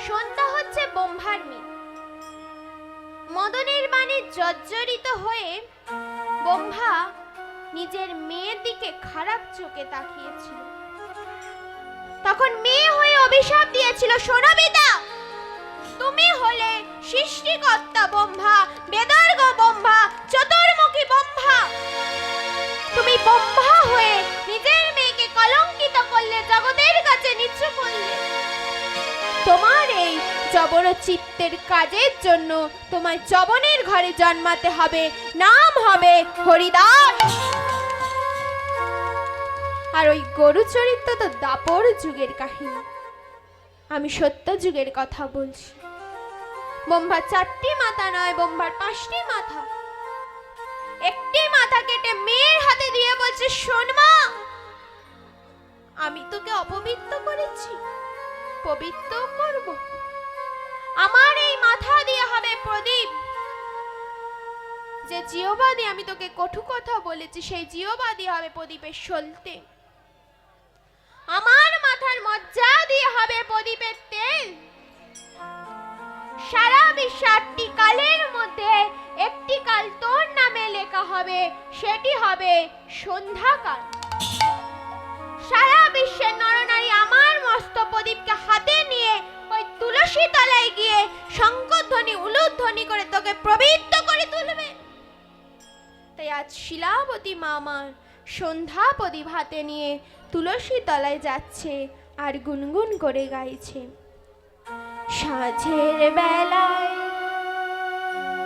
সন্ধ্যা হচ্ছে ব্রহ্মার মেয়ে। মদনের বাণী জর্জরিত হয়ে ব্রহ্মা নিজের মেয়ের দিকে খারাপ চোখে তাকিয়েছিল। তখন মেয়ে হয়ে অভিশাপ দিয়েছিল, শোনো বেদা, তুমি হলে সৃষ্টিকর্তা ব্রহ্মা, বেদার্গ ব্রহ্মা, চতুর্মুখী ব্রহ্মা। তুমি ব্রহ্মা হয়ে নিজের মেয়েকে কলঙ্কিত করলে, জগতের কাছে নিচু করলে। তোমার এই জবর চিত্তের কাজের জন্য তোমায় যবনের ঘরে জন্মাতে হবে, নাম হবে হরিদাস। আর ওই গরু চরিত্র তো দাপর যুগের কাহিনী, আমি সত্য যুগের কথা বলছি। ব্রহ্মার 4টি মাথা নয়, ব্রহ্মার 5টি মাথা। একটি মাথা কেটে মেয়ের হাতে দিয়ে বলছে, শোন মা, আমি তোকে অপবিত্র করেছি, পবিত্র করব। আমার এই মাথা দিয়ে হবে প্রদীপ। যে জিহ্বা দিয়ে আমি তোকে কটু কথা বলেছি, সেই জিহ্বা দিয়ে হবে প্রদীপের সলতে। আমার মাথার মজ্জা দিয়ে হবে প্রদীপের তেল। সারা বিশ্বে 8টি কালের মধ্যে একটি কাল তোর নামে লেখা হবে, সেটি হবে সন্ধ্যাকাল। সারা বিশ্বের নরনারী আমার মস্ত প্রদীপকে হাতে নিয়ে ওই তুলসী তলায় গিয়ে শঙ্খধ্বনি উলুধ্বনি করে তোকে পবিত্র করে তুলবে। তাই আজ শিলাবতী মা আমার সন্ধ্যা প্রদীপ হাতে নিয়ে তুলসী তলায় যাচ্ছে আর গুনগুন করে গাইছে, সাঁঝের বেলায়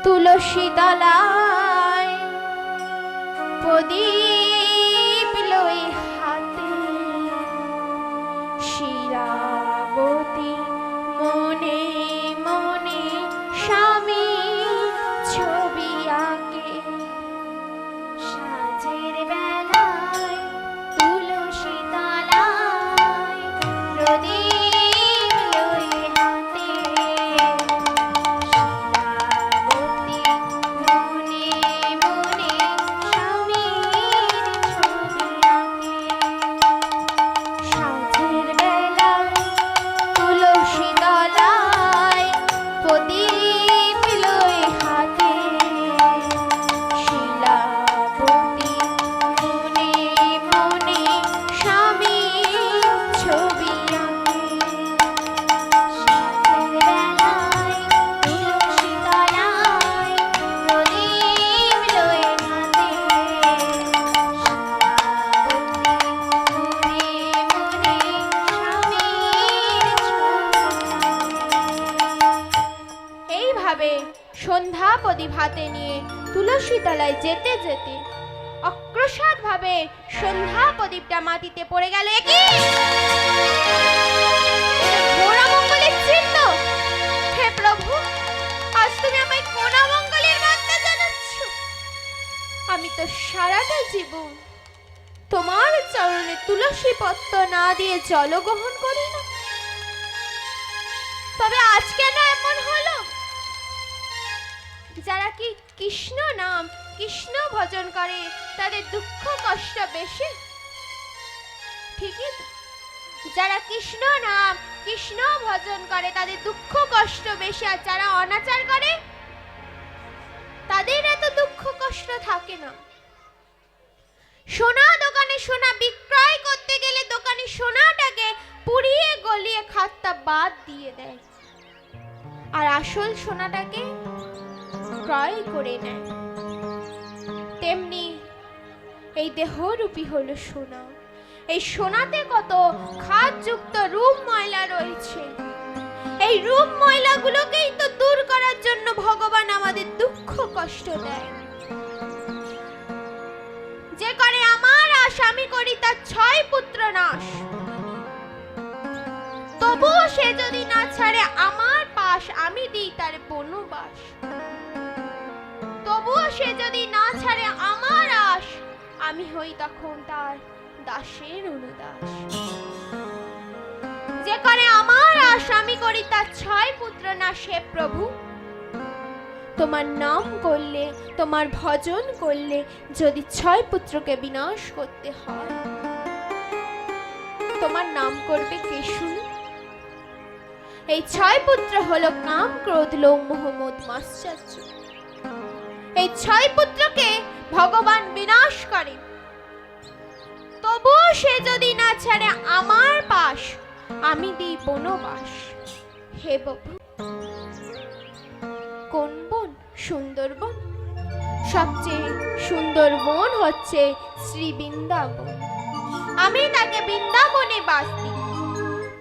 তুলসী তলায় প্রদীপ লই হাতে, শিলাবতী মনে মনে স্বামী ছবি আঁকে। সাঁঝের বেলায় তুলসী তলায় প্রদীপ লই হাতে, শিলাবতী মনে মনে স্বামীর ছবি আঁকে। সাঁঝের বেলায় তুলসী তলায় প্রদীপ লই হাতে, শিলাবতী মনে মনে স্বামীর ছবি আঁকে। সাঁঝের বেলায় তুলসী তলায় প্রদীপ লই হাতে, শিলাবতী মনে মনে স্বামীর ছবি। এইভাবে সন্ধ্যা প্রদীপ হাতে নিয়ে তুলসী তলায় যেতে যেতে অকস্মাৎ ভাবে সন্ধ্যা প্রদীপটা মাটিতে পড়ে গেল। কি ঘোর অমঙ্গলের চিহ্ন! হে প্রভু, আজ তুমি আমায় কোন অমঙ্গলের বার্তা জানাচ্ছ? আমি তো সারাটা জীবন তোমার চরণে তুলসী পত্র না দিয়ে জল গ্রহণ করি না, তবে আজ কেন এমন হলো? যারা কি কৃষ্ণ নাম, কৃষ্ণ ভজন করে, তাদের দুঃখ কষ্ট বেশি, ঠিকই তো? যারা কৃষ্ণ নাম, কৃষ্ণ ভজন করে, তাদের দুঃখ কষ্ট বেশি। আর যারা অনাচার করে, তাদের এত দুঃখ কষ্ট থাকে না। সোনা দোকানে সোনা বিক্রয় করতে গেলে দোকানি সোনাটাকে পুড়িয়ে গলিয়ে খাতটা বাদ দিয়ে দেয়, আর আসল সোনাটাকে ক্রয় করে নেয়। তেমনি এই দেহরূপী হলো সোনা। এই সোনাতে কত খাদযুক্ত রূপ ময়লা রয়েছে। এই রূপ ময়লাগুলোকেই তো দূর করার জন্য ভগবান আমাদের দুঃখ কষ্ট দেয়। যে করে আমার আশ আমি করি তার 6 পুত্র নাশ, তবুও সে যদি না ছাড়ে আমার পাশ, আমি দিই তার বনবাস। তবুও সে যদি না ছাড়ে আমার আশ, আমি হই তখন তার দাসের অনুদাস। যে করে আমার আশ আমি করি তার 6 পুত্র নাশ। হে প্রভু, তোমার নাম করলে, তোমার ভজন করলে যদি 6 পুত্রকে বিনাশ করতে হয়, তোমার নাম করবে কে শুনি? এই 6 পুত্র হলো কাম, ক্রোধ, লোভ, মোহ, মদ, মাৎসর্য। এই 6 পুত্রকে ভগবান বিনাশ করে। তবুও সে যদি না ছাড়ে আমার পাশ, আমি দিই বনবাস। হে প্রভু, কোন বন? সুন্দরবন। সবচেয়ে সুন্দর বন হচ্ছে শ্রী বৃন্দাবন। আমি তাকে বৃন্দাবনে বাস দিই।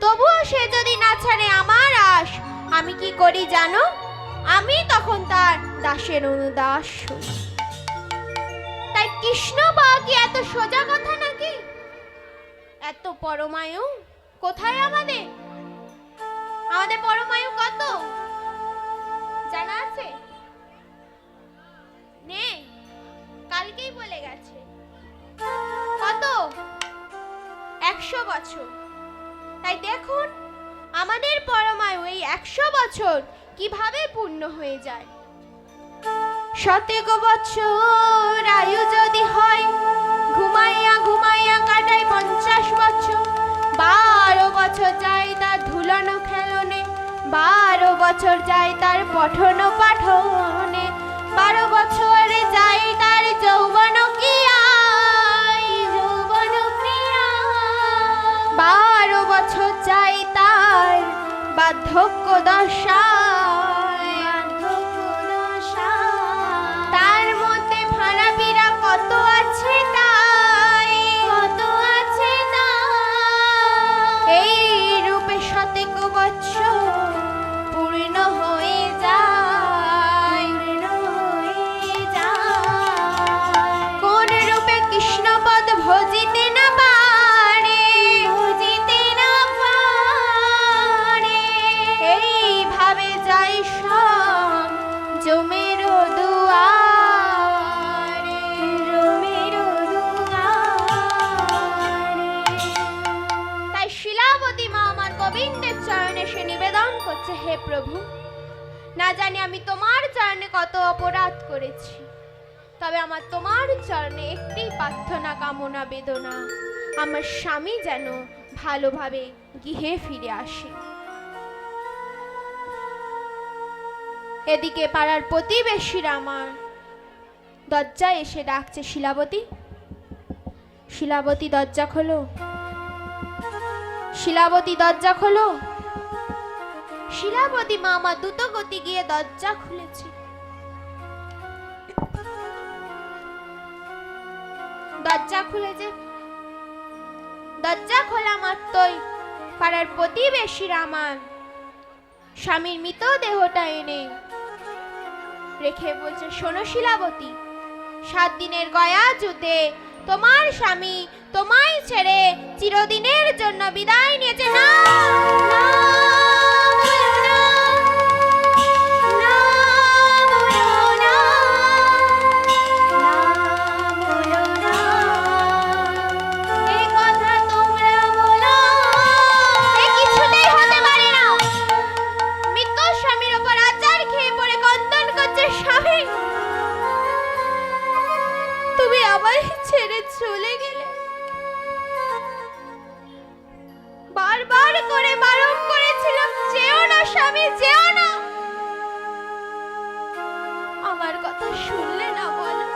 তবুও সে যদি না ছাড়ে আমার আশ, আমি কি করি জানো? আমি তখন তার দাসের অনুদাস হই। তাই কৃষ্ণ পাওয়া কি এত সোজা কথা নাকি? এত পরমায়ু কোথায় আমাদের? আমাদের পরমায়ু কত জানা আছে? নেই, কালকেই বলে গেছে। কত? 100 বছর। তাই দেখুন আমাদের পরমায়ু এই 100 বছর কিভাবে পূর্ণ হয়ে যায়। 100 বছর আয়ু যদি হয়, ঘুমাইয়া ঘুমাইয়া কাটায় 50 বছর। 12 বছর যায় তার ধুলানো খেলনে, 12 বছর যায় তার পঠন পাঠনে, 12 বছরে যায় তার যৌবন ক্রিয়ায়, যৌবন ক্রিয়া। 12 বছর যায় তার বার্ধক্য দশায়, বার্ধক্য দশায়। তার মধ্যে ভাড়াবিরা কত আছে তাই, কত আছে তাই। এই রূপে 100 বছর পূর্ণ হয়ে যায়, পূর্ণ হয়ে যায়। কোন রূপে কৃষ্ণপদ ভজিতে না পারে, ভজিতে না পারে। এইভাবে যাই সব জমের দুয়ারে, জমের দুয়ারে। তাই শিলাবতী মা আমার গোবিন্দের চরণে সে নিবেদন করছে, হে প্রভু, না জানি আমি তোমার চরণে কত অপরাধ করেছি, তবে আমার তোমার চরণে একটি প্রার্থনা, কামনা, বেদনা, আমার স্বামী যেন ভালোভাবে গৃহে ফিরে আসে। এদিকে পাড়ার প্রতিবেশীরা আমার দরজায় এসে ডাকছে, শিলাবতী, শিলাবতী দরজা খোলো, শিলাবতী দরজা খোলো। শিলাবতী মা আমার দ্রুত গতি গিয়ে দরজা খুলেছে। দরজা খুলেছে, দরজা খোলা মাত্রই পাড়ার প্রতিবেশীরা আমার স্বামীর মৃতদেহটা এনে রেখে বলছে, শোনো শিলাবতী, 7 দিনের গয়া যুদ্ধে তোমার স্বামী তোমায় ছেড়ে চিরদিনের জন্য বিদায় নিয়েছে। না, না, না, না, বলো না, এই কথা তোমরা বলো। এ কিছুতেই হতে পারে না। মৃত স্বামীর ওপর আচার খেয়ে পড়ে কন্দন করছে, স্বামী তুমি আমায় ছেড়ে চলে গেলে। বারবার করে বারণ করেছিলাম, যেও না স্বামী, যেও না। আমার কথা শুনলে না, বলো,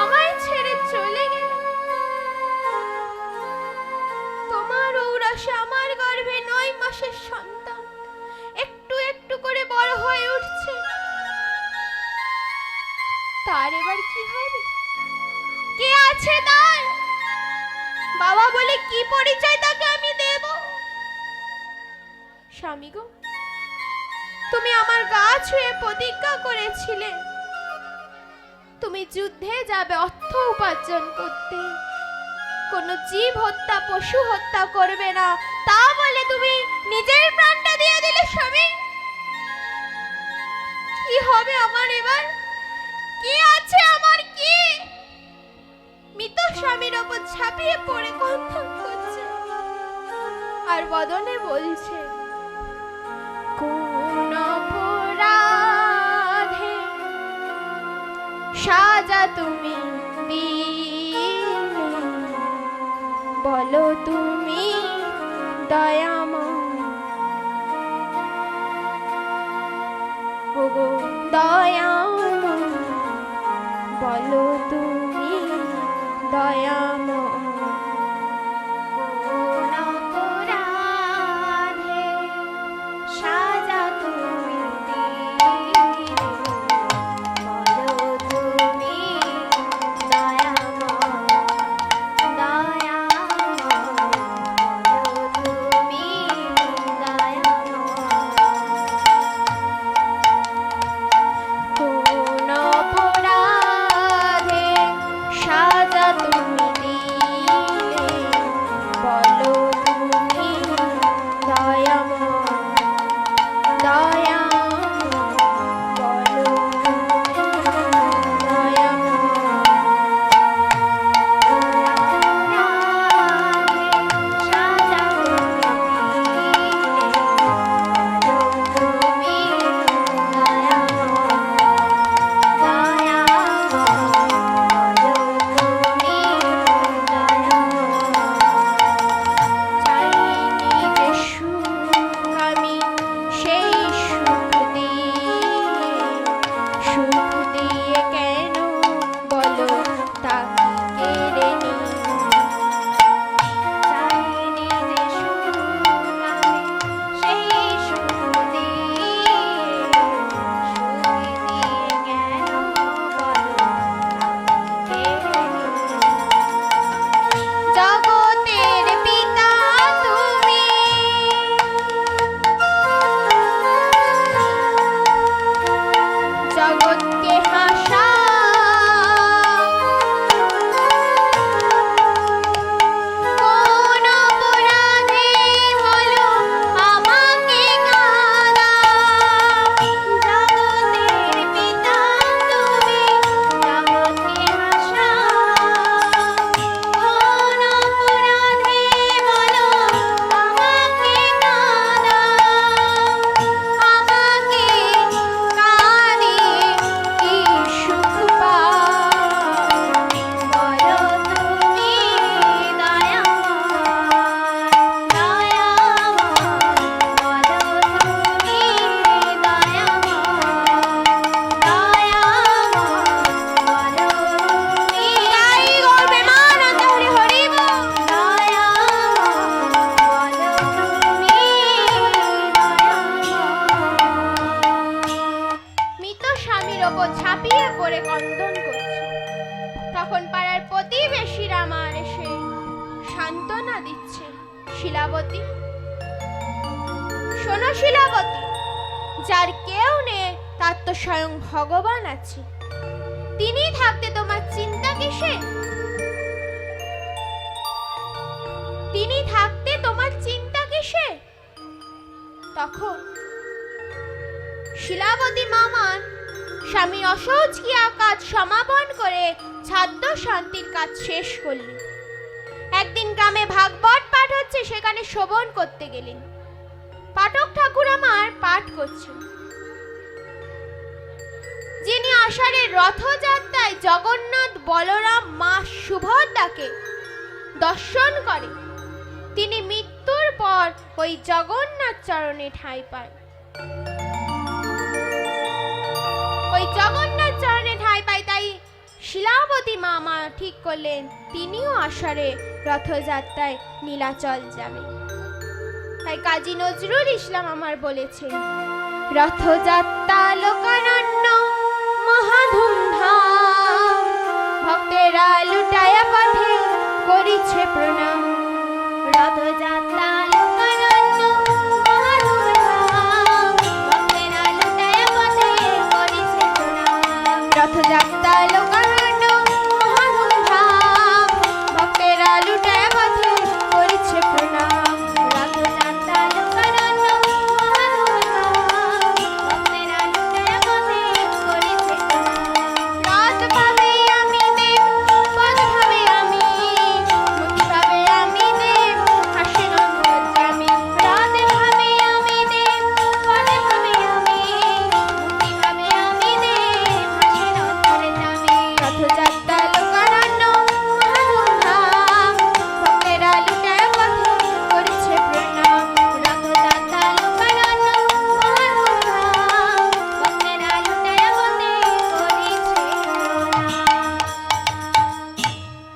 আমায় ছেড়ে চলে গেলে। তোমার ঔরসে আমার গর্ভে 9 মাসের সন্তান একটু একটু করে বড় হয়ে উঠছে। তার এবার কি হবে? কে আছে তার? বাবা বলে কি পরিচয় তাকে আমি দেব? স্বামী গো, তুমি আমার গা ছুঁয়ে প্রতিজ্ঞা করেছিলে তুমি যুদ্ধে যাবে অর্থ উপার্জন করতে, কোনো জীব হত্যা, পশু হত্যা করবে না। তা বলে তুমি নিজের প্রাণটা দিয়ে দিলে স্বামী। কি হবে আমার এবার? কি আছে আমার? কি? মৃত স্বামীর ওপর ঝাঁপিয়ে পড়ে কন্দন করছে আর বদনে বলছে, কোন অপরাধে সাজা তুমি দিলে, বলো তুমি দয়াময় শিলাবতী, যার কেউ নেই তার তো স্বয়ং ভগবান আছে, তিনি থাকতে তোমার চিন্তা কিসে? তিনি থাকতে তোমার চিন্তা কিসে? তখন শিলাবতী মামান স্বামী অসহজ ক্রিয়া কাজ সমাপন করে ছাদ্য শান্তির কাজ শেষ করলেন। একদিন গ্রামে ভাগবত পাঠ হচ্ছে, সেখানে শ্রবণ করতে গেলেন। পাঠক ঠাকুর আমার পাঠ করছেন, যিনি আষাঢ়ের রথযাত্রায় জগন্নাথ বলরাম মা সুভদ্রাকে দর্শন করে, তিনি মৃত্যুর পর ওই জগন্নাথ চরণে ঠাঁই পায়। ওই জগন্নাথ চরণে ঠাঁই পায়, তাই শিলাবতী মামা ঠিক করলেন তিনিও আষাঢ়ে রথযাত্রায় নীলাচল যাবেন। তাই কাজী নজরুল ইসলাম আমার বলেছেন, রথযাত্রা লোকারণ্য মহা ধুমধাম, ভক্তেরা লুটায়া পথে করিছে প্রণাম। রথযাত্রা লোকারণ্য মহা ধুমধাম, ভক্তেরা লুটায়া পথে করিছে প্রণাম। রথযাত্রা লোকারণ্য মহা ধুমধাম, ভক্তেরা লুটায়া পথে করিছে প্রণাম। রথযাত্রা লোকারণ্য মহা ধুমধাম, ভক্তেরা লুটায়া পথে করিছে প্রণাম। রথ ভাবে আমি দেব, পদ ভাবে আমি, মুক্তি ভাবে আমি দেব, হাসে নন্দজামি। রথ ভাবে আমি দেব, পদ ভাবে আমি, মুক্তি ভাবে আমি দেব, হাসে নন্দজামি। রথযাত্রা লোকারণ্য মহা ধুমধাম, ভক্তেরা লুটায়া পথে করিছে প্রণাম। রথযাত্রা লোকারণ্য মহা ধুমধাম, ভক্তেরা লুটায়া পথে করিছে প্রণাম।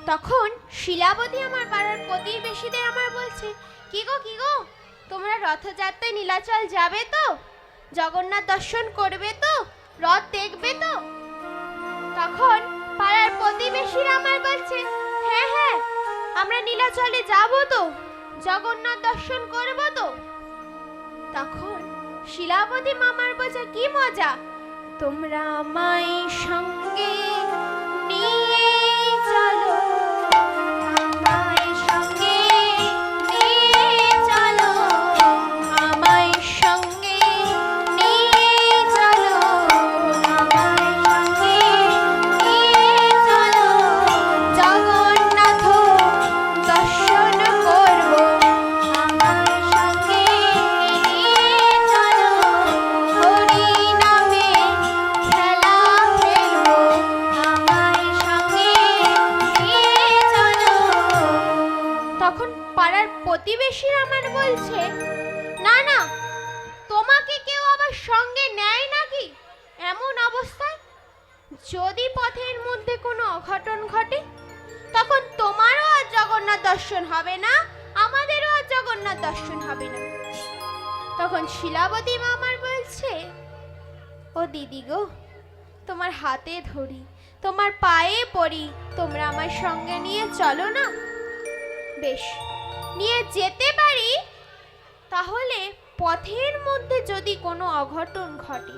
তখন শিলাবতী আমার পাড়ার প্রতিবেশীদের আমার বলছে, কি গো তোমরা রথযাত্রায় নীলাচল যাবে তো? জগন্নাথ দর্শন করবে তো? রথ দেখবে তো? তখন পাড়ার প্রতিবেশীরা আমার বলছে, হ্যাঁ আমরা নীলাচলে যাব তো, জগন্নাথ দর্শন করব তো। তখন শিলাবতী মামার বলছে, কি মজা, তোমরা আমায় সঙ্গে নিয়ে চলো, আমায় সঙ্গে নিয়ে চলো, আমায় সঙ্গে নিয়ে চলো, আমায় সঙ্গে নিয়ে চলো, জগন্নাথ দর্শন করব, আমায় সঙ্গে নিয়ে চলো, হরি নামে খেলা খেলবো, আমায় সঙ্গে নিয়ে চলো। তখন পাড়ার প্রতিবেশীরা আমার বলছে, না তোমাকে কেউ আবার সঙ্গে নেয় নাকি এমন অবস্থায়? যদি পথের মধ্যে কোনো অঘটন ঘটে, তখন তোমারও আর জগন্নাথ দর্শন হবে না, আমাদেরও আর জগন্নাথ দর্শন হবে না। তখন শিলাবতী মা আমার বলছে, ও দিদি গো, তোমার হাতে ধরি, তোমার পায়ে পড়ি, তোমরা আমার সঙ্গে নিয়ে চলো না। বেশ, নিয়ে যেতে পারি, তাহলে পথের মধ্যে যদি কোনো অঘটন ঘটে,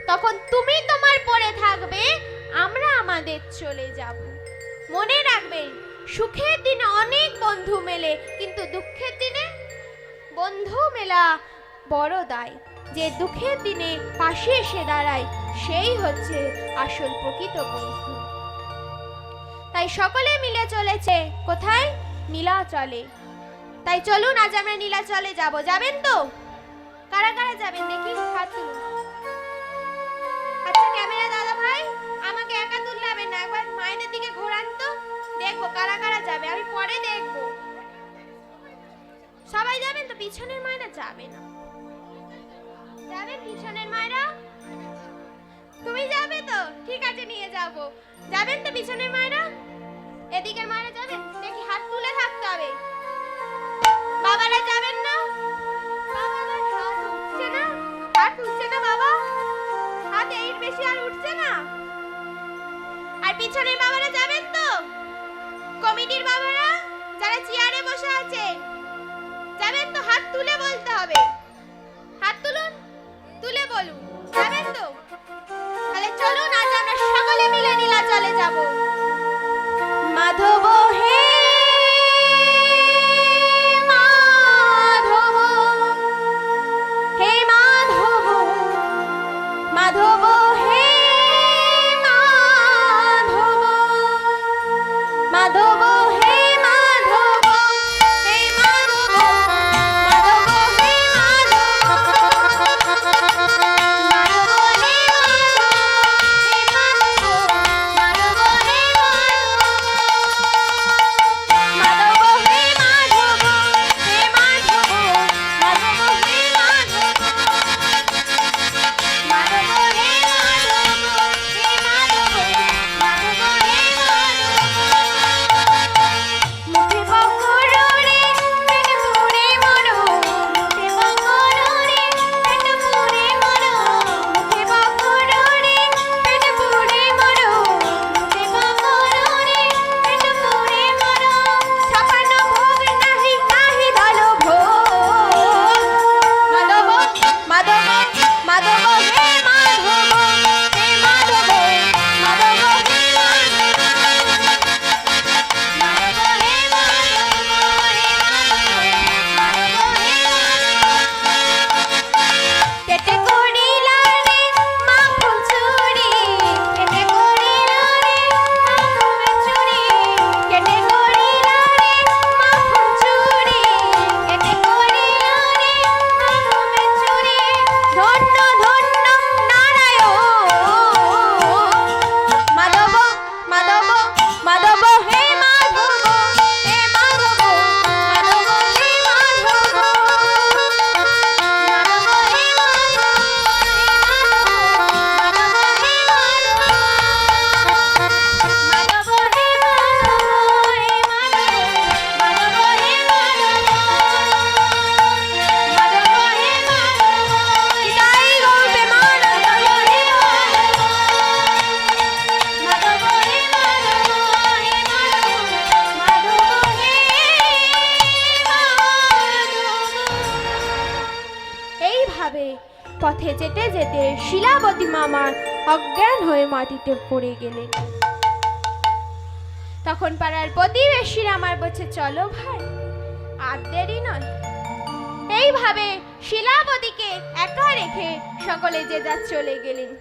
তখন তুমি তোমার পড়ে থাকবে, আমরা আমাদের চলে যাব। মনে রাখবেন, সুখের দিনে অনেক বন্ধু মেলে, কিন্তু দুঃখের দিনে বন্ধু মেলা বড় দায়। যে দুঃখের দিনে পাশে এসে দাঁড়ায়, সেই হচ্ছে আসল প্রকৃত বন্ধু। তাই সকলে মিলে চলেছে কোথায়? নীলাচলে। তাই চলুন আজ আমরা নীলাচলে যাব। যাবেন তো? কারা কারা যাবেন দেখি হাত তুলুন। আচ্ছা ক্যামেরা দাদা ভাই, আমাকে একা তুললে হবে না, একবার মায়েদের দিকে ঘোরান তো, দেখবো কারা কারা যাবে, আমি পরে দেখবো। সবাই যাবেন তো? পিছনের মায়েরা যাবে না। যাবেন পিছনের মায়েরা? তুমি যাবে তো? ঠিক আছে, নিয়ে যাব। যাবেন তো পিছনের মায়েরা? এদিকের মায়েরা যাবেন? দেখি হাত তুলে থাকতে হবে। বাবারা যাবেন না? বাবারা হাত উঠছে না, হাত উঠছে না বাবা, হাত এর বেশি আর উঠছে না। আর পিছনের বাবারা যাবেন তো? কমিটির বাবারা যারা চেয়ারে বসে আছে যাবেন তো? হাত তুলে বলতে হবে। এইভাবে পথে যেতে যেতে শিলাবতী মামা অজ্ঞান হয়ে মাটিতে পড়ে গেলেন। তখন পাড়ার প্রতিবেশীরা আমার বলছে, চলো ভাই, আর দেরি নয়। এইভাবে শিলাবতীকে একা রেখে সকলে যে যার চলে গেলেন।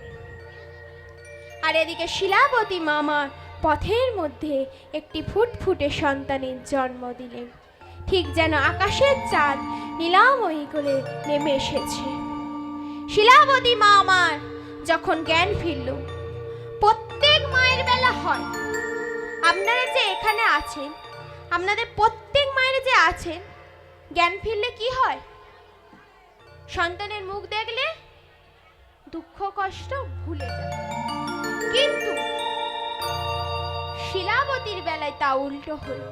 আর এদিকে শিলাবতী মামা পথের মধ্যে একটি ফুটফুটে সন্তানের জন্ম দিলেন, ঠিক যেন আকাশের চাঁদ নীলাময়ী করে নেমে এসেছে। শিলাবতী মা আমার যখন জ্ঞান ফিরল, প্রত্যেক মায়ের বেলা হয়, আপনারা যে এখানে আছেন, আপনাদের প্রত্যেক মায়ের যে আছেন, জ্ঞান ফিরলে কি হয়? সন্তানের মুখ দেখলে দুঃখ কষ্ট ভুলে যায়। কিন্তু শিলাবতীর বেলায় তা উল্টো হলো।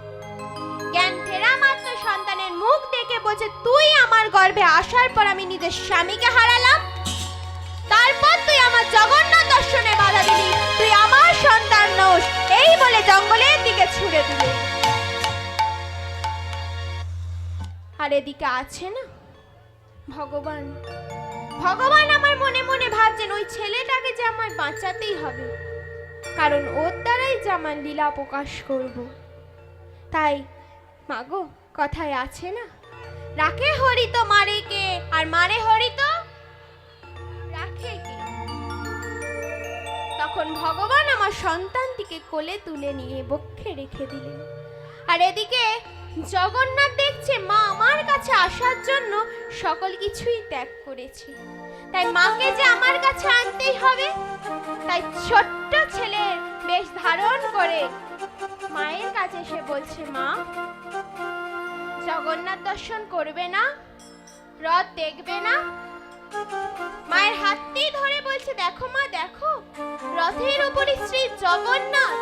জ্ঞান ফেরা মাত্র সন্তানের মুখ দেখে বলছে, তুই আমার গর্ভে আসার পর আমি নিজের স্বামীকে হারালাম, তারপর তুই আমার জগন্নাথ দর্শনে বাধা দিলি, তুই আমার সন্তান নোস, এই বলে জঙ্গলের দিকে ছুড়ে দিলে। আর এদিকে আছে না ভগবান, ভগবান আমার মনে মনে ভাবছেন, ওই ছেলেটাকে যে আমার বাঁচাতেই হবে, কারণ ওর দ্বারাই যে আমার লীলা প্রকাশ করব। তাই মাগো, কথায় আছে না, রাখে হরি তো মারে কে, আর মারে হরি তো রাখে কে। তখন ভগবান আমার সন্তানটিকে কোলে তুলে নিয়ে বক্ষে রেখে দিলেন। আর এদিকে জগন্নাথ দেখছে মা আমার কাছে আসার জন্য সকল কিছুই ত্যাগ করেছে, তাই মাকে যে আমার কাছে আনতেই হবে। তাই ছোট্ট ছেলের বেশ ধারণ করে মায়ের কাছে এসে বলছে, মা জগন্নাথ দর্শন করবে না, রথ দেখবে না? মায়ের হাতটি ধরে বলছে, দেখো মা দেখো, রথের উপরে শ্রী জগন্নাথ।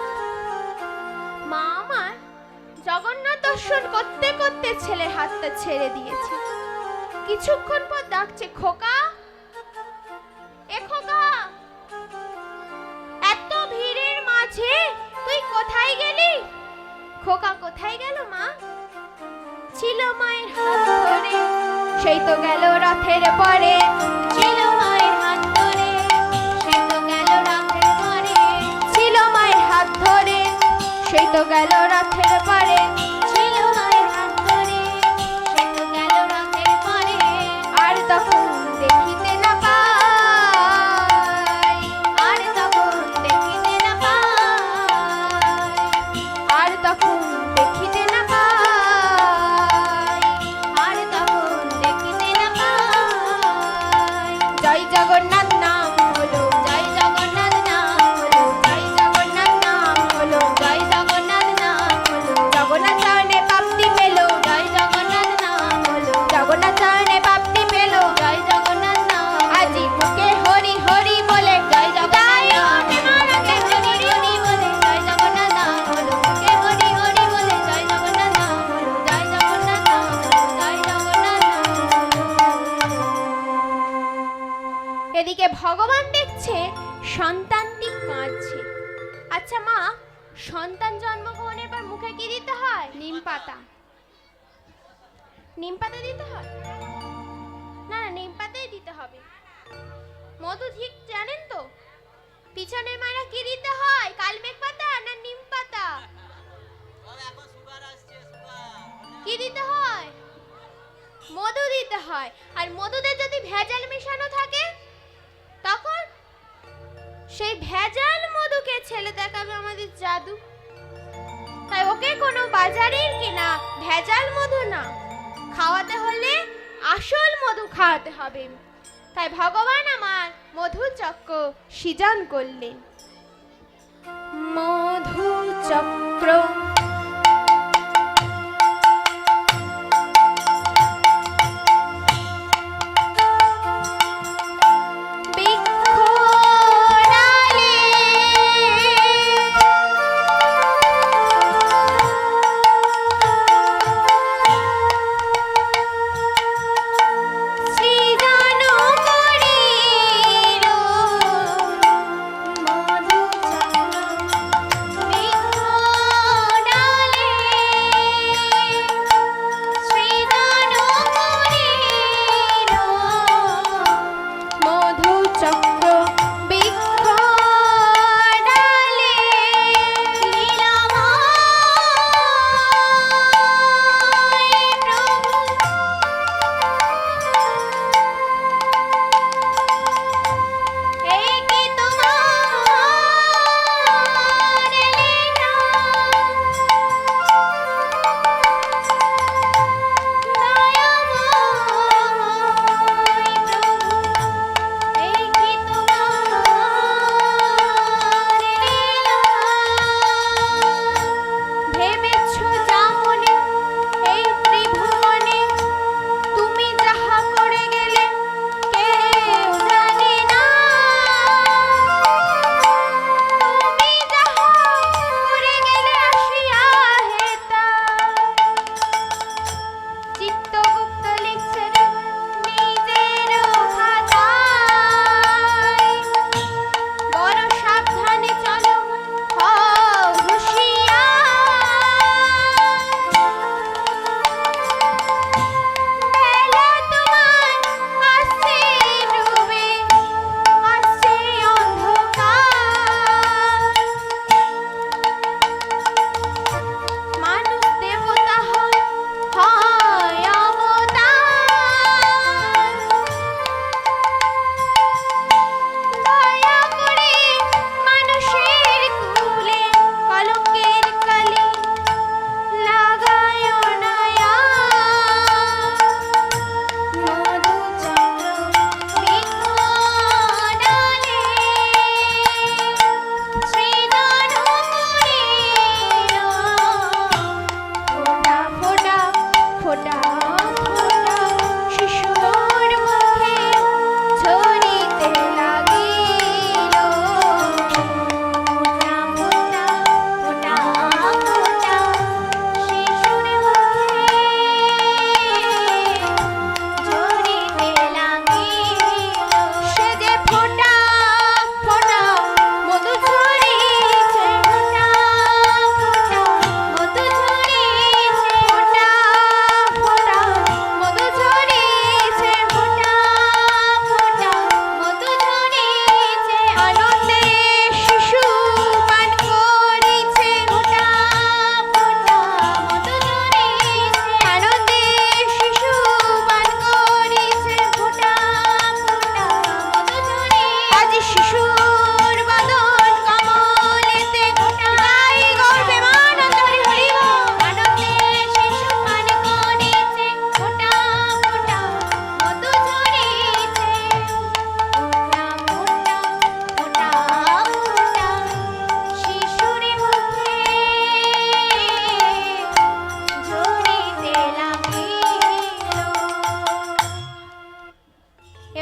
মা আমার জগন্নাথ দর্শন করতে করতে ছেলের হাতটা ছেড়ে দিয়েছে। কিছুক্ষণ পর ডাকছে, খোকা, এ খোকা, এত ভিড়ের মাঝে তুই কোথায় গেলি? খোকা কোথায় গেল মা? ছিল মায়ের হাত ধরে, সেই তো গেল রথের পরে, ছিল মায়ের হাত ধরে, সেই তো গেল রথের পরে, ছিল মায়ের হাত ধরে, সেই তো গেল রথের পরে, ছিল মায়ের হাত ধরে, সেই তো গেল রথের পরে। আর তখন দেখিতে না পাই, আর তখন দেখিতে না পাই, আর তখন দেখিতে না পাই, আর তখন দেখিতে না পাই। জয় জগন্নাথ নাম হলো, জয় জগন্নাথ নাম হলো, জয় জগন্নাথ নাম হলো, জয় জগন্নাথ নাম হলো। জগন্নাথ চরণে প্রাপ্তি পেল, জয় জগন্নাথ নাম হলো, জগন্নাথ চরণে প্রাপ্তি পেল, জয় জগন্নাথ নাম। আজি মুখে হরি হরি বলে, জয় জগন্নাথ মারকে হরি হরি বলে, জয় জগন্নাথ নাম হলো, মুখে হরি হরি বলে, জয় জগন্নাথ নাম হলো, জয় জগন্নাথ নাম হলো, জয় জগন্নাথ নাম হলো। এদিকে ভগবান দেখছে সন্তানটি কাঁদছে। আচ্ছা মা, সন্তান জন্মগ্রহণের পর মুখে কি দিতে হয়? নিম পাতা। নিম পাতা দিতে হয়? না না, নিম পাতাই দিতে হবে। মধু ঠিক জানেন তো? পিছনের মায়েরা কি দিতে হয়? কালমেঘ পাতা না নিম পাতা? কি দিতে হয়? মধু দিতে হয়। আর মধুতে যদি ভেজাল মেশানো থাকে তখন সেই ভেজাল মধুকে ছেলে দেখাবে আমাদের জাদু। তাই ওকে কোনো বাজারের কেনা ভেজাল মধু না, খাওয়াতে হলে আসল মধু খাওয়াতে হবে। তাই ভগবান আমার মধু চক্র সৃজন করলেন। মধু চক্র মধু চক্র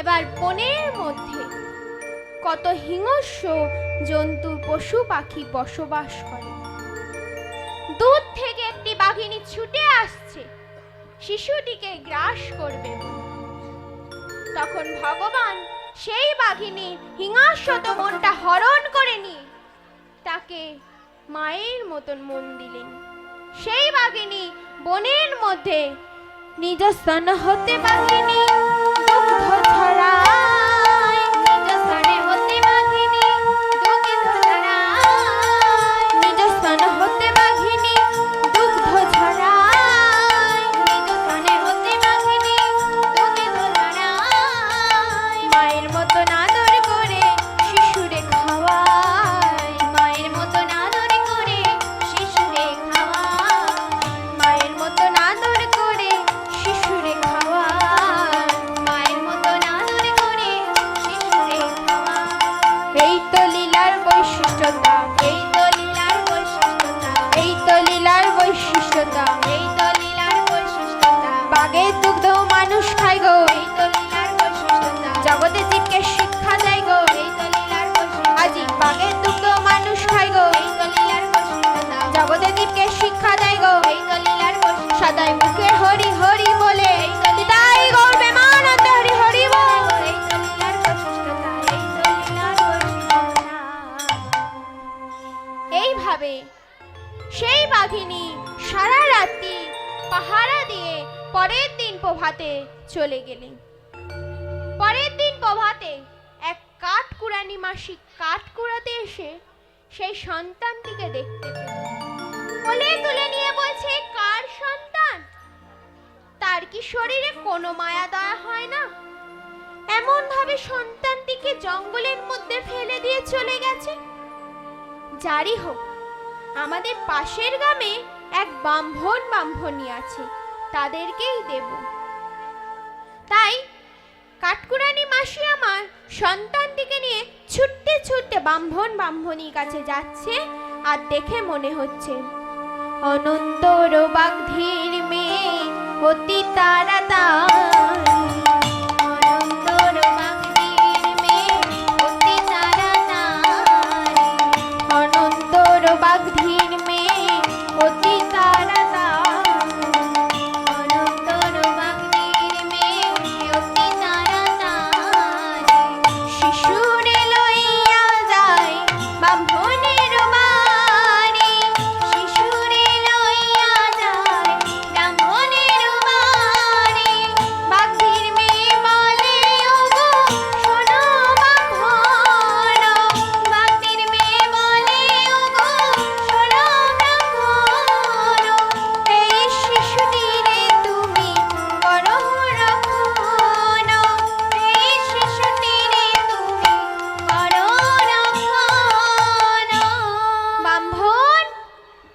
এবার বনের মধ্যে কত হিংস্র জন্তু পশু পাখি বসবাস করে। দূর থেকে একটি বাঘিনী ছুটে আসছে শিশুটিকে গ্রাস করবে বলে। তখন ভগবান সেই বাঘিনীর হিংস্রত মনটা হরণ করে নিয়ে তাকে মায়ের মতন মন দিলেন। সেই বাঘিনী বনের মধ্যে নিজ স্তন হতে বাঘিনী দুগ্ধ ছড়ায়, নিজ স্তনে হতে বাঘিনী দুগ্ধ ছড়ায়, নিজ স্তন হতে বাঘিনী দুগ্ধ ছড়ায়, নিজ স্তনে হতে বাঘিনী দুগ্ধ ছড়ায়। মায়ের মতন আদর করে শিশুরে খাওয়ায়, মায়ের মতন আদর করে শিশুরে খাওয়ায়, মায়ের মতন আদর করে শিশুরে খাওয়ায়, মায়ের মতন আদর করে শিশুরে খাওয়ায়। এই তো লীলার বৈশিষ্ট্যতা, এই তো লীলার বৈশিষ্ট্যতা, এই তো লীলার বৈশিষ্ট্যতা, এই তো লীলার বৈশিষ্ট্যতা। বাঘের দুগ্ধ মানুষ খায় গো, এই তো লীলার বৈশিষ্ট্যতা। জগতে জীবকে শিক্ষা দেয় গো, এই তো লীলার বৈশিষ্ট্যতা। আজি বাঘের দুগ্ধ মানুষ খায় গো, এই তো লীলার বৈশিষ্ট্যতা। জগতে জীবকে শিক্ষা দেয় গো, এই তো লীলার বৈশিষ্ট্যতা। সদাই মুখে হরি হরি বলে, এই তো লীলাই গৌর প্রেমানন্দ হরি হরি বল, এই তো লীলার বৈশিষ্ট্যতা, এই তো লীলার বৈশিষ্ট্যতা। এইভাবে সেই বাঘিনী সারা রাত্রি পাহারা দিয়ে পরের দিন প্রভাতে চলে গেলেন। পরের দিন প্রভাতে এক কাঠকুড়ানি মাসি কাঠ কুড়াতে এসে সেই সন্তানটিকে দেখতে পেল। কোলে তুলে নিয়ে বলছে, কার সন্তান? তার কি শরীরে কোনো মায়া দয়া হয় না? এমন ভাবে সন্তানটিকে জঙ্গলের মধ্যে ফেলে দিয়ে চলে গেছে। যারই হোক, আমাদের পাশের গ্রামে এক ব্রাহ্মণী আছে, তাদেরকেই দেব। তাই কাঠকুড়ানি মাসি আমার সন্তানটিকে নিয়ে ছুটতে ছুটতে ব্রাহ্মণীর কাছে যাচ্ছে। আর দেখে মনে হচ্ছে অনন্তর বাগধির মেয়ে অতি তাড়াতাড়ি, অনন্তর বাগধির মেয়ে অতি তাড়াতাড়ি, অনন্তর বাগধির মেয়ে অতি তাড়াতাড়ি, অনন্তর বাগধির মেয়ে অতি তাড়াতাড়ি। শিশুরে লইয়া যায় ব্রাহ্মণের বাড়ি, শিশুরে লইয়া যায় ব্রাহ্মণের বাড়ি। বাগধির মেয়ে বলে, ওগো শোনো ব্রাহ্মণ, বাগধির মেয়ে বলে, ওগো শোনো ব্রাহ্মণ, এই শিশুটিরে তুমি করো রক্ষণ, এই শিশুটিরে তুমি করো রক্ষণ। ব্রাহ্মণ,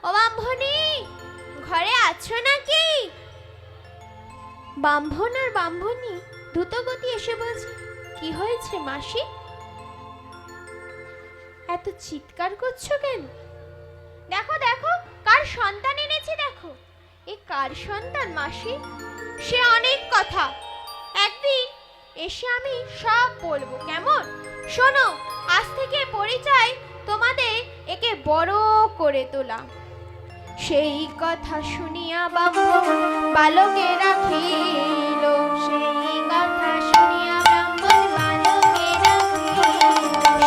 ও ব্রাহ্মণী, ঘরে আছো নাকি? ব্রাহ্মণ আর ব্রাহ্মণী দ্রুতগতি এসে বলছে, কি হয়েছে মাসি? এত চিৎকার করছো কেন? দেখো দেখো, কার সন্তান এনেছি দেখো। এ কার সন্তান মাসি? সে অনেক কথা, একদিন এসে আমি সব বলবো, কেমন? শোনো, আজ থেকে পরিচয় তোমাদের একে বড় করে তোলা। সেই কথা শুনিয়া ব্রাহ্মণ বালকে রাখিল, সেই কথা শুনিয়া ব্রাহ্মণ বালকে রাখিল,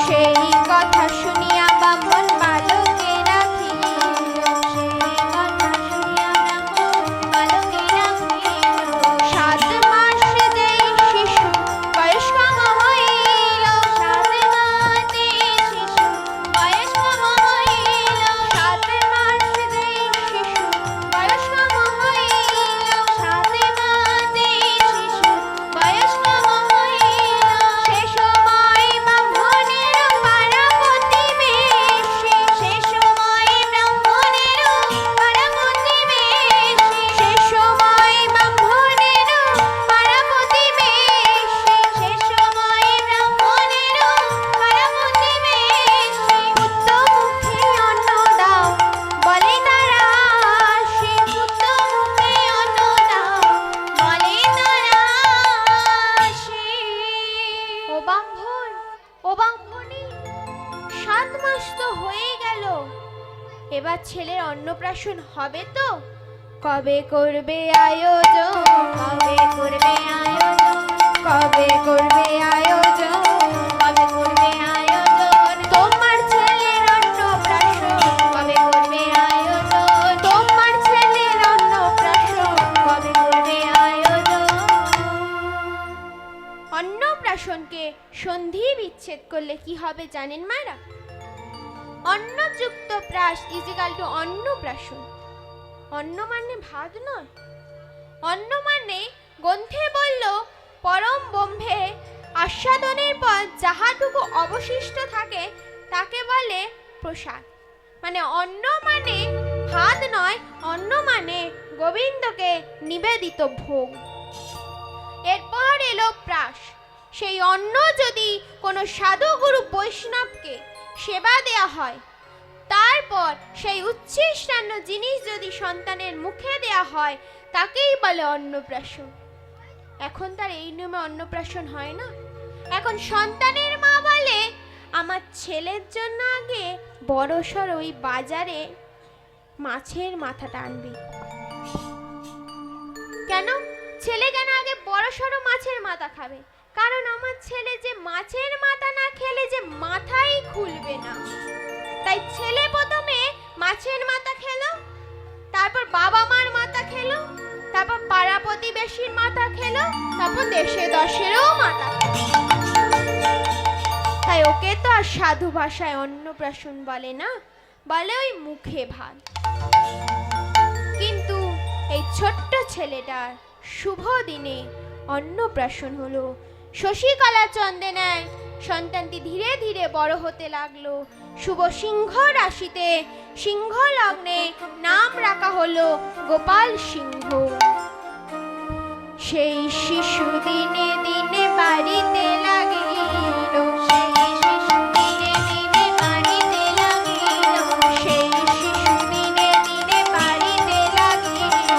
সেই কথা শুনিয়া ব্রাহ্মণ বালকে রাখিল, সেই কথা শুনিয়া ব্রাহ্মণ বালকে রাখিল। 7 মাস যেই শিশু বয়স্কম হইল, 7 মাসে শিশু বয়স্কম হইল, 7 মাস যেই শিশু বয়স্কম হইল, 7 মাসে শিশু এবার ছেলের অন্নপ্রাশন হবে তো? কবে করবে আয়োজন, কবে করবে আয়োজন, কবে করবে আয়োজন, কবে করবে আয়োজন, তোমার ছেলের অন্নপ্রাশন কবে করবে আয়োজন, তোমার ছেলের অন্নপ্রাশন কবে করবে আয়োজন। অন্নপ্রাশনকে সন্ধি বিচ্ছেদ করলে কি হবে জানেন মায়েরা? অন্নযুক্ত প্রাশ ইজিক্যাল টু অন্নপ্রাশন। অন্ন মানে ভাত নয়, অন্ন মানে গ্রন্থে বলল পরম ব্রহ্মে আস্বাদনের পর যাহাটুকু অবশিষ্ট থাকে তাকে বলে প্রসাদ। মানে অন্ন মানে ভাত নয়, অন্ন মানে গোবিন্দকে নিবেদিত ভোগ। এরপর এলো প্রাশ। সেই অন্ন যদি কোনো সাধু গুরু বৈষ্ণবকে সেবা দেয়া হয়, তারপর সেই উচ্ছিষ্টান্ন জিনিস যদি সন্তানের মুখে দেয়া হয়, তাকেই বলে অন্নপ্রাশন। এখন তার এই নিয়মে অন্নপ্রাশন হয় না। এখন সন্তানের মা বলে আমার ছেলের জন্য আগে বড়সড় ওই বাজারে মাছের মাথাটা আনবি। কেন ছেলে কেন আগে বড়সড় মাছের মাথা খাবে? কারণ আমার ছেলে যে মাছের মাথা না খেলে যে মাথাই খুলবে না। তাই ছেলে প্রথমে মাছের মাথা খেলো, তারপর বাবা মার মাথা খেলো, তারপর পাড়া প্রতিবেশীর মাথা খেলো, তারপর দেশে দশেরও মাথা খেলো। তাই ওকে তো আর সাধু ভাষায় অন্নপ্রাশন বলে না, বলে ওই মুখে ভাত। কিন্তু এই ছোট্ট ছেলেটার শুভ দিনে অন্নপ্রাশন হলো। শশীকলা চন্দনায় সন্তানটি ধীরে ধীরে বড় হতে লাগলো। শুভ সিংহ রাশিতে সিংহ লগ্নে নাম রাখা হলো গোপাল সিংহ। সেই শিশু দিনে দিনে বাড়িতে লাগিল, সেই শিশু দিনে দিনে বাড়িতে লাগিল, সেই শিশু দিনে দিনে বাড়িতে লাগিল,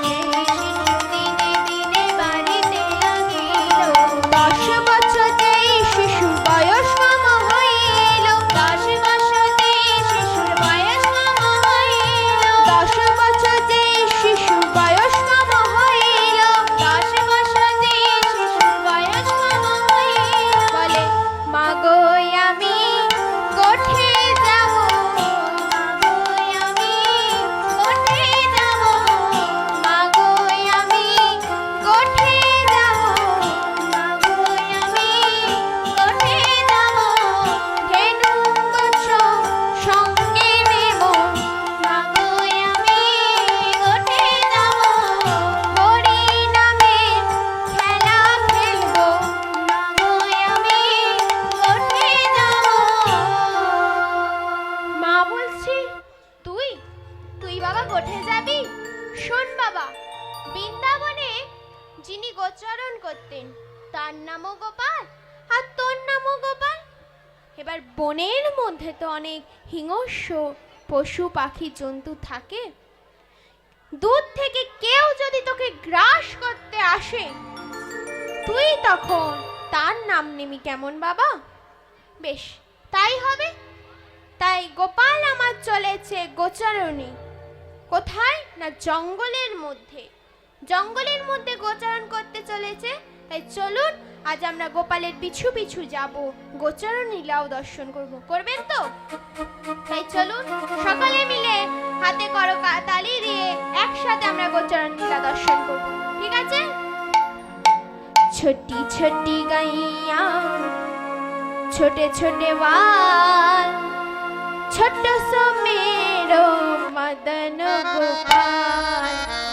সেই শিশু দিনে দিনে বাড়িতে লাগিল। 10 বছর যেই শিশুর বয়স কম হইল, 10 বছর যেই শিশুর বয়স কম হইল, 10 বছর যেই শিশুর বয়স কম হইল, 10 বছর যেই শিশুর বয়স কম হইল, বলে মাগো আমি কোঠে যাব, মাগো আমি কোঠে যাব, মাগো আমি কোঠে যাব, মাগো আমি কোঠে যাব, ধেনু বৎস সঙ্গে নেব, মাগো আমি কোঠে যাব, হরি নামে খেলা খেলবো, মাগো আমি কোঠে যাব। মা বলছি তুই তুই বাবা কোঠে যাবি? শোন বাবা, বৃন্দাবনে যিনি গোচরণ করতেন তার নামও গোপাল আর তোর নামও গোপাল। এবার বনের মধ্যে তো অনেক হিংস্র পশু পাখি জন্তু থাকে। দূর থেকে কেউ যদি তোকে গ্রাস করতে আসে, তুই তখন তার নাম নিবি কেমন বাবা? বেশ তাই হবে। তাই গোপাল আমার চলেছে গোচরণে। কোথায় না জঙ্গলের মধ্যে, জঙ্গলের মধ্যে গোচরণ করতে চলেছে। তাই চলুন আজ আমরা গোপালের পিছু পিছু যাব, গোচরণ লীলাও দর্শন করব। করবেন তো? তাই চলুন সকলে মিলে হাতে করো তালি দিয়ে একসাথে আমরা গোচরণ লীলা দর্শন করব। ঠিক আছে? ছোটি ছোটি গাইয়া ছোটে ছোটে বাল, ছোট সো मेरो मदन गोपाल।